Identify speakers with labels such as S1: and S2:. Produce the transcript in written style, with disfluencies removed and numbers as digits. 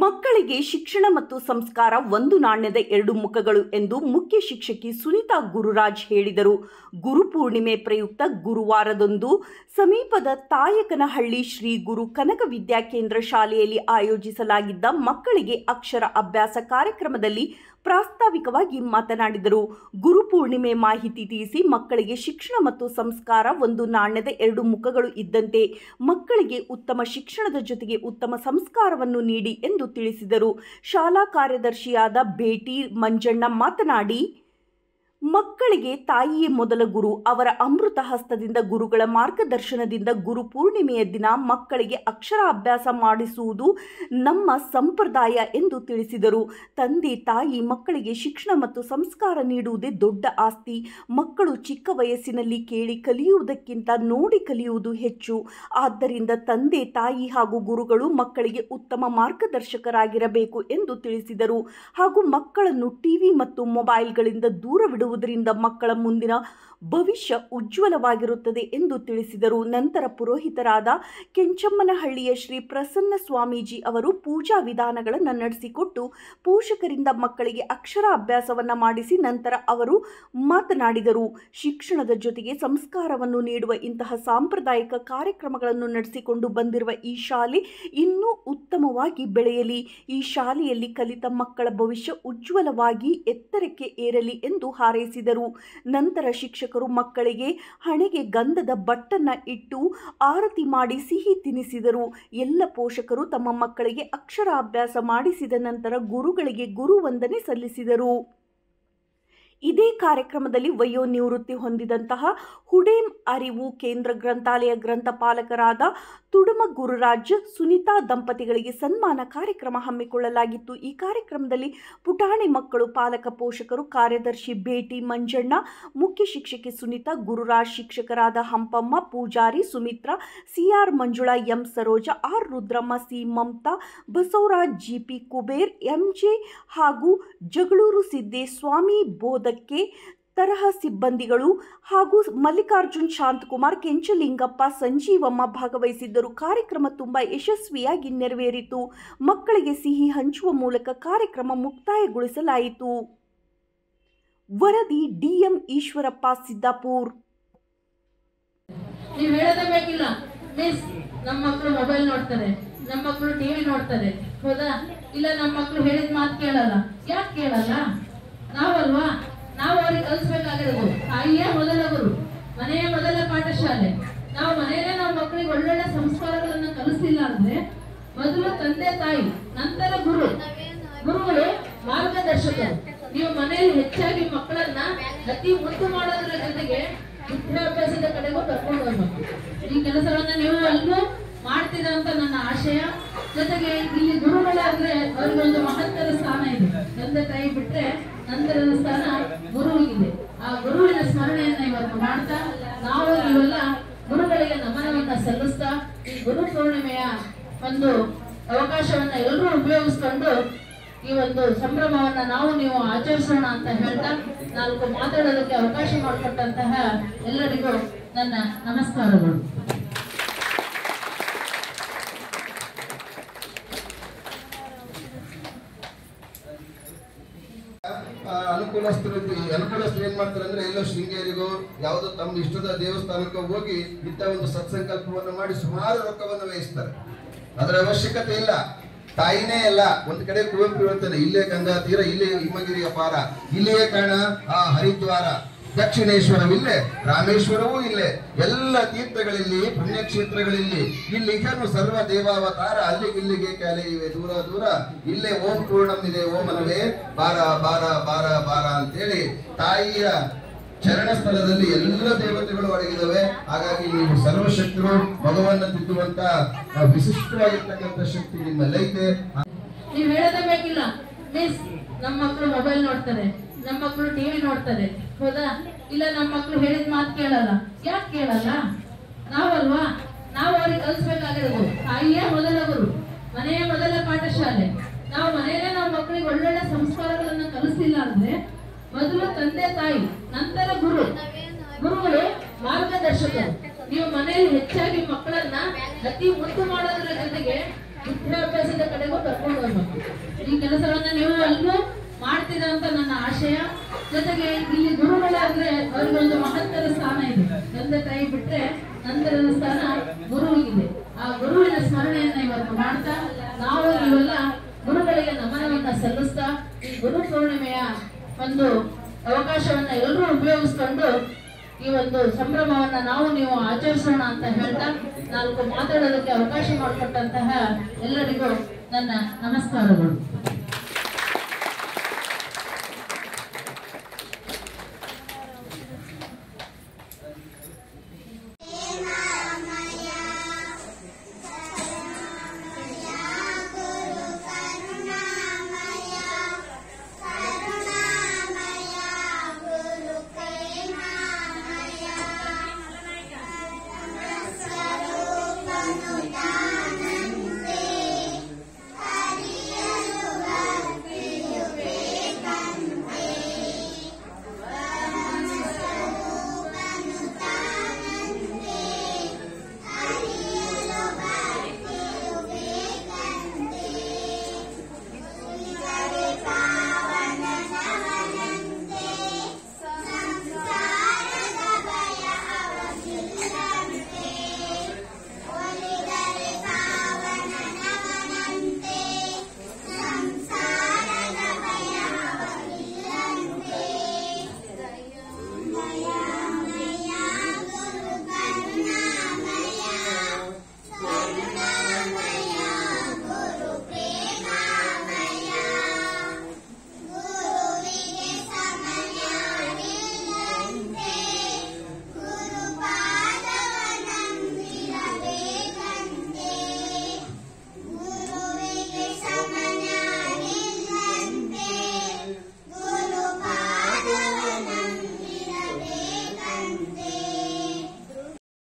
S1: ಮಕ್ಕಳಿಗೆ ಶಿಕ್ಷಣ ಮತ್ತು ಸಂಸ್ಕಾರ ಒಂದು ನಾಣ್ಯದ ಎರಡು ಮುಖಗಳು ಎಂದು ಮುಖ್ಯ ಶಿಕ್ಷಕಿ ಸುನೀತಾ ಗುರುರಾಜ್ ಹೇಳಿದರು. ಗುರುಪೂರ್ಣಿಮೆ ಪ್ರಯುಕ್ತ ಗುರುವಾರದಂದು ಸಮೀಪದ ತಾಯಕನಹಳ್ಳಿ ಶ್ರೀ ಗುರು ಕನಕ ವಿದ್ಯಾಕೇಂದ್ರ ಶಾಲೆಯಲ್ಲಿ ಆಯೋಜಿಸಲಾಗಿದ್ದ ಮಕ್ಕಳಿಗೆ ಅಕ್ಷರ ಅಭ್ಯಾಸ ಕಾರ್ಯಕ್ರಮದಲ್ಲಿ ಪ್ರಾಸ್ತಾವಿಕವಾಗಿ ಮಾತನಾಡಿದರು. ಗುರುಪೂರ್ಣಿಮೆ ಮಾಹಿತಿ ತಿಳಿಸಿ, ಮಕ್ಕಳಿಗೆ ಶಿಕ್ಷಣ ಮತ್ತು ಸಂಸ್ಕಾರ ಒಂದು ನಾಣ್ಯದ ಎರಡು ಮುಖಗಳು ಇದ್ದಂತೆ ಮಕ್ಕಳಿಗೆ ಉತ್ತಮ ಶಿಕ್ಷಣದ ಜೊತೆಗೆ ಉತ್ತಮ ಸಂಸ್ಕಾರವನ್ನು ನೀಡಿ ಎಂದು ತಿಳಿಸಿದರು. ಶಾಲಾ ಕಾರ್ಯದರ್ಶಿಯಾದ ಬೇಟಿ ಮಂಜಣ್ಣ ಮಾತನಾಡಿ, ಮಕ್ಕಳಿಗೆ ತಾಯಿಯೇ ಮೊದಲ ಗುರು. ಅವರ ಅಮೃತ ಹಸ್ತದಿಂದ, ಗುರುಗಳ ಮಾರ್ಗದರ್ಶನದಿಂದ ಗುರು ಪೂರ್ಣಿಮೆಯ ದಿನ ಮಕ್ಕಳಿಗೆ ಅಕ್ಷರ ಅಭ್ಯಾಸ ಮಾಡಿಸುವುದು ನಮ್ಮ ಸಂಪ್ರದಾಯ ಎಂದು ತಿಳಿಸಿದರು. ತಂದೆ ತಾಯಿ ಮಕ್ಕಳಿಗೆ ಶಿಕ್ಷಣ ಮತ್ತು ಸಂಸ್ಕಾರ ನೀಡುವುದೇ ದೊಡ್ಡ ಆಸ್ತಿ. ಮಕ್ಕಳು ಚಿಕ್ಕ ವಯಸ್ಸಿನಲ್ಲಿ ಕೇಳಿ ಕಲಿಯುವುದಕ್ಕಿಂತ ನೋಡಿ ಕಲಿಯುವುದು ಹೆಚ್ಚು. ಆದ್ದರಿಂದ ತಂದೆ ತಾಯಿ ಹಾಗೂ ಗುರುಗಳು ಮಕ್ಕಳಿಗೆ ಉತ್ತಮ ಮಾರ್ಗದರ್ಶಕರಾಗಿರಬೇಕು ಎಂದು ತಿಳಿಸಿದರು. ಹಾಗೂ ಮಕ್ಕಳನ್ನು ಟಿವಿ ಮತ್ತು ಮೊಬೈಲ್ಗಳಿಂದ ದೂರವಿಡುವುದರಿಂದ ಮಕ್ಕಳ ಮುಂದಿನ ಭವಿಷ್ಯ ಉಜ್ವಲವಾಗಿರುತ್ತದೆ ಎಂದು ತಿಳಿಸಿದರು. ನಂತರ ಪುರೋಹಿತರಾದ ಕೆಂಚಮ್ಮನಹಳ್ಳಿಯ ಶ್ರೀ ಪ್ರಸನ್ನ ಸ್ವಾಮೀಜಿ ಅವರು ಪೂಜಾ ವಿಧಾನಗಳನ್ನು ನಡೆಸಿಕೊಟ್ಟು ಪೋಷಕರಿಂದ ಮಕ್ಕಳಿಗೆ ಅಕ್ಷರ ಅಭ್ಯಾಸವನ್ನು ಮಾಡಿಸಿ ನಂತರ ಅವರು ಮಾತನಾಡಿದರು. ಶಿಕ್ಷಣದ ಜೊತೆಗೆ ಸಂಸ್ಕಾರವನ್ನು ನೀಡುವ ಇಂತಹ ಸಾಂಪ್ರದಾಯಿಕ ಕಾರ್ಯಕ್ರಮಗಳನ್ನು ನಡೆಸಿಕೊಂಡು ಬಂದಿರುವ ಈ ಶಾಲೆ ಇನ್ನೂ ಉತ್ತಮವಾಗಿ ಬೆಳೆಯಲಿ. ಈ ಶಾಲೆಯಲ್ಲಿ ಕಲಿತ ಮಕ್ಕಳ ಭವಿಷ್ಯ ಉಜ್ವಲವಾಗಿ ಎತ್ತರಕ್ಕೆ ಏರಲಿ ಎಂದು ಹಾರೈಸಿದರು. ನಂತರ ಶಿಕ್ಷಕರು ಮಕ್ಕಳಿಗೆ ಹಣೆಗೆ ಗಂಧದ ಬಟ್ಟನ್ನ ಇಟ್ಟು ಆರತಿ ಮಾಡಿ ಸಿಹಿ ತಿನ್ನಿಸಿದರು. ಎಲ್ಲ ಪೋಷಕರು ತಮ್ಮ ಮಕ್ಕಳಿಗೆ ಅಕ್ಷರಾಭ್ಯಾಸ ಮಾಡಿಸಿದ ನಂತರ ಗುರುಗಳಿಗೆ ಗುರುವಂದನೆ ಸಲ್ಲಿಸಿದರು. ಇದೇ ಕಾರ್ಯಕ್ರಮದಲ್ಲಿ ವಯೋನಿವೃತ್ತಿ ಹೊಂದಿದಂತಹ ಹುಡೇಮ್ ಅರಿವು ಕೇಂದ್ರ ಗ್ರಂಥಾಲಯ ಗ್ರಂಥಪಾಲಕರಾದ ತುಡುಮ ಗುರುರಾಜ್ ಸುನೀತಾ ದಂಪತಿಗಳಿಗೆ ಸನ್ಮಾನ ಕಾರ್ಯಕ್ರಮ ಹಮ್ಮಿಕೊಳ್ಳಲಾಗಿತ್ತು. ಈ ಕಾರ್ಯಕ್ರಮದಲ್ಲಿ ಪುಟಾಣಿ ಮಕ್ಕಳು, ಪಾಲಕ ಪೋಷಕರು, ಕಾರ್ಯದರ್ಶಿ ಬೇಟಿ ಮಂಜಣ್ಣ, ಮುಖ್ಯ ಶಿಕ್ಷಕಿ ಸುನೀತಾ ಗುರುರಾಜ್, ಶಿಕ್ಷಕರಾದ Hampamma, Pujari Sumitra, CR Manjula, M Saroja, R Rudramma, C Mamata, Basavaraj, GP Kuber, MJ ಹಾಗೂ ಜಗಳೂರು ಸಿದ್ದೇಶ್ ಸ್ವಾಮಿ ಬೋಧಕ್ಕೆ ತರಹ ಸಿಬ್ಬಂದಿಗಳು ಹಾಗೂ ಮಲ್ಲಿಕಾರ್ಜುನ್, ಶಾಂತಕುಮಾರ್, ಕೆಂಚಲಿಂಗಪ್ಪ, ಸಂಜೀವಮ್ಮ ಭಾಗವಹಿಸಿದ್ದರು. ಕಾರ್ಯಕ್ರಮ ತುಂಬ ಯಶಸ್ವಿಯಾಗಿ ನೆರವೇರಿತು. ಮಕ್ಕಳಿಗೆ ಸಿಹಿ ಹಂಚುವ ಮೂಲಕ ಕಾರ್ಯಕ್ರಮ ಮುಕ್ತಾಯಗೊಳಿಸಲಾಯಿತು. ವರದಿ ಡಿಎಂ ಈಶ್ವರಪ್ಪ, ಸಿದ್ದಾಪುರ್.
S2: ನೀವು ಹೇಳೋದೇ ಬೇಕಿಲ್ಲ ಮಿಸ್, ನಮ್ಮ ಮಕ್ಕಳು ಮೊಬೈಲ್ ನೋಡ್ತಾರೆ, ನಮ್ಮ ಮಕ್ಕಳು ಟಿವಿ ನೋಡ್ತಾರೆ, ಹೌದಾ? ಇಲ್ಲ ನಮ್ಮ ಮಕ್ಕಳು ಹೇಳಿದ ಮಾತು ಕೇಳಲ್ಲ. ಯಾಕೆ ಕೇಳಲ್ಲ? ನಾವಲ್ವಾ? ನಾವು ಅವ್ರಿಗೆ ಕಲಿಸ್ಬೇಕಾಗಿರೋದು. ತಾಯಿಯೇ ಮೊದಲ ಗುರು, ಮನೆಯೇ ಮೊದಲ ಪಾಠಶಾಲೆ. ನಾವು ಮನೆಯಲ್ಲೇ ನಾವು ಮಕ್ಕಳಿಗೆ ಒಳ್ಳೊಳ್ಳೆ ಸಂಸ್ಕಾರಗಳನ್ನ ಕಲಿಸ್ತಿಲ್ಲ ಅಂದ್ರೆ ಮೊದಲು ತಂದೆ ತಾಯಿ, ನಂತರ ಗುರುಗಳು ಮಾರ್ಗದರ್ಶಕರು. ನೀವು ಮನೆಯಲ್ಲಿ ಹೆಚ್ಚಾಗಿ ಮಕ್ಕಳನ್ನ ಅತಿ ಮುದ್ದು ಮಾಡೋದ್ರ ಜೊತೆಗೆ ವಿದ್ಯಾಭ್ಯಾಸದ ಕಡೆಗೂ ಕರ್ಕೊಂಡು ಹೋಗ್ಬೇಕು. ಈ ಕೆಲಸಗಳನ್ನ ನೀವು ಎಲ್ಲರೂ ಮಾಡ್ತೀರ ಅಂತ ನನ್ನ ಆಶಯ. ಜೊತೆಗೆ ಇಲ್ಲಿ ಗುರುಗಳಾದ್ರೆ ಅವ್ರಿಗೊಂದು ಮಹತ್ವದ ಸ್ಥಾನ ಇದೆ. ತಂದೆ ತಾಯಿ ಬಿಟ್ರೆ ನಂತರದ ಸ್ಥಾನ ಗುರುವಿಗಿದೆ. ಆ ಗುರುವಿನ ಸ್ಮರಣೆಯನ್ನ ಇವತ್ತು ಮಾಡ್ತಾ ನಾವು ಇವೆಲ್ಲ ಗುರುಗಳಿಗೆ ನಮನವನ್ನ ಸಲ್ಲಿಸ್ತಾ ಈ ಗುರು ಪೂರ್ಣಿಮೆಯ ಒಂದು ಅವಕಾಶವನ್ನ ಎಲ್ಲರೂ ಉಪಯೋಗಿಸ್ಕೊಂಡು ಈ ಒಂದು ಸಂಭ್ರಮವನ್ನ ನೀವು ಆಚರಿಸೋಣ ಅಂತ ಹೇಳ್ತಾ ನಾಲ್ಕು ಮಾತಾಡೋದಕ್ಕೆ ಅವಕಾಶ ಮಾಡಿಕೊಟ್ಟಂತಹ ಎಲ್ಲರಿಗೂ ನನ್ನ ನಮಸ್ಕಾರಗಳು.
S3: ಅನುಕೂಲಸ್ಥರು ಏನ್ ಮಾಡ್ತಾರೆ ಅಂದ್ರೆ ಎಲ್ಲೋ ಶೃಂಗೇರಿಗೋ ಯಾವುದೋ ತಮ್ಮ ಇಷ್ಟದ ದೇವಸ್ಥಾನಕ್ಕೋ ಹೋಗಿ ಇಂಥ ಒಂದು ಸತ್ಸಂಕಲ್ಪವನ್ನು ಮಾಡಿ ಸುಮಾರು ರೊಕ್ಕವನ್ನು ವ್ಯಯಿಸ್ತಾರೆ. ಅದರ ಅವಶ್ಯಕತೆ ಇಲ್ಲ. ತಾಯಿನೇ ಎಲ್ಲ. ಒಂದ್ ಕಡೆ ಕುವೆಂಪು ಹೇಳ್ತಾನೆ, ಇಲ್ಲೇ ಗಂಗಾ ತೀರ, ಇಲ್ಲೇ ಹಿಮಗಿರಿಯ ಪಾರ, ಇಲ್ಲಿಯೇ ಕಾಣ ಆ ಹರಿದ್ವಾರ, ದಕ್ಷಿಣೇಶ್ವರವಿಲ್ಲೇ, ರಾಮೇಶ್ವರವೂ ಇಲ್ಲೇ, ಎಲ್ಲ ತೀರ್ಥಗಳಲ್ಲಿ ಪುಣ್ಯಕ್ಷೇತ್ರಗಳಲ್ಲಿ ಇಲ್ಲಿಗನು ಸರ್ವ ದೇವಾವತಾರ, ಅಲ್ಲಿಗಿಲ್ಲಿಗೆ ಕ್ಯಾಲೆ ಇವೆ ದೂರ ದೂರ, ಇಲ್ಲೇ ಓಂ ಪೂರ್ಣಂ ಇದೆ ಓಮನವೇ ಬಾರ ಬಾರ ಬಾರ ಬಾರ ಅಂತೇಳಿ ತಾಯಿಯ ಚರಣ ಸ್ಥಳದಲ್ಲಿ ಎಲ್ಲ ದೇವತೆಗಳು ಅಡಗಿದವೆ. ಹಾಗಾಗಿ ನೀವು ಸರ್ವಶಕ್ತರು, ಮಗವನ್ನ ತಿದ್ದುವಂತ ವಿಶಿಷ್ಟವಾಗಿರ್ತಕ್ಕಂಥ ಶಕ್ತಿ ನಿಮ್ಮಲ್ಲೈತೆ.
S2: ನೀವು ಹೇಳೋದೇ ಬೇಕಿಲ್ಲ ಮಿಸ್, ನಮ್ಮ ಮಕ್ಕಳು ಮೊಬೈಲ್ ನೋಡ್ತಾರೆ, ನಮ್ಮ ಮಕ್ಕಳು ಟಿವಿ ನೋಡ್ತಾರೆ, ಹೌದಾ? ಇಲ್ಲ ನಮ್ಮ ಮಕ್ಕಳು ಹೇಳಿದ ಮಾತು ಕೇಳಲ್ಲ. ಯಾಕೆ ಕೇಳಲ್ಲ? ನಾವಲ್ವಾ? ನಾವು ಅವ್ರಿಗೆ ಕಲಿಸ್ಬೇಕಾಗಿರೋದು. ತಾಯಿಯೇ ಮೊದಲ ಗುರು, ಮನೆಯೇ ಮೊದಲ ಪಾಠಶಾಲೆ. ನಾವು ಮನೆಯಲ್ಲೇ ನಾವು ಮಕ್ಕಳಿಗೆ ಒಳ್ಳೊಳ್ಳೆ ಸಂಸ್ಕಾರಗಳನ್ನ ಕಲಿಸ್ತಿಲ್ಲ ಅಂದ್ರೆ ಮೊದಲು ತಂದೆ ತಾಯಿ, ನಂತರ ಗುರುಗಳು ಮಾರ್ಗದರ್ಶಕರು. ನೀವು ಮನೆಯಲ್ಲಿ ಹೆಚ್ಚಾಗಿ ಮಕ್ಕಳನ್ನ ಅತಿ ಮುದ್ದು ಮಾಡೋದ್ರ ಜೊತೆಗೆ ವಿದ್ಯಾಭ್ಯಾಸದ ಕಡೆಗೂ ಕರ್ಕೊಂಡು ಹೋಗ್ಬೇಕು. ಈ ಕೆಲಸವನ್ನ ನೀವು ಎಲ್ಲರೂ ಮಾಡ್ತೀರಾ ಅಂತ ನನ್ನ ಆಶಯ. ಜೊತೆಗೆ ಇಲ್ಲಿ ಗುರುಗಳಾದ್ರೆ ಅವ್ರಿಗೊಂದು ಮಹತ್ವದ ಸ್ಥಾನ ಇದೆ. ತಂದೆ ತಾಯಿ ಬಿಟ್ರೆ ನಂತರದ ಸ್ಥಾನ ಗುರುವಿಗಿದೆ. ಆ ಗುರುವಿನ ಸ್ಮರಣೆಯನ್ನ ಇವತ್ತು ಮಾಡ್ತಾ ನಾವು ನೀವೆಲ್ಲ ಗುರುಗಳಿಗೆ ನಮನವನ್ನ ಸಲ್ಲಿಸ್ತಾ ಈ ಗುರು ಪೂರ್ಣಿಮೆಯ ಒಂದು ಅವಕಾಶವನ್ನ ಎಲ್ಲರೂ ಉಪಯೋಗಿಸ್ಕೊಂಡು ಈ ಒಂದು ಸಂಭ್ರಮವನ್ನ ನಾವು ನೀವು ಆಚರಿಸೋಣ ಅಂತ ಹೇಳ್ತಾ 4 ಮಾತಾಡೋದಕ್ಕೆ ಅವಕಾಶ ಮಾಡಿಕೊಟ್ಟಂತಹ ಎಲ್ಲರಿಗೂ ನನ್ನ ನಮಸ್ಕಾರಗಳು.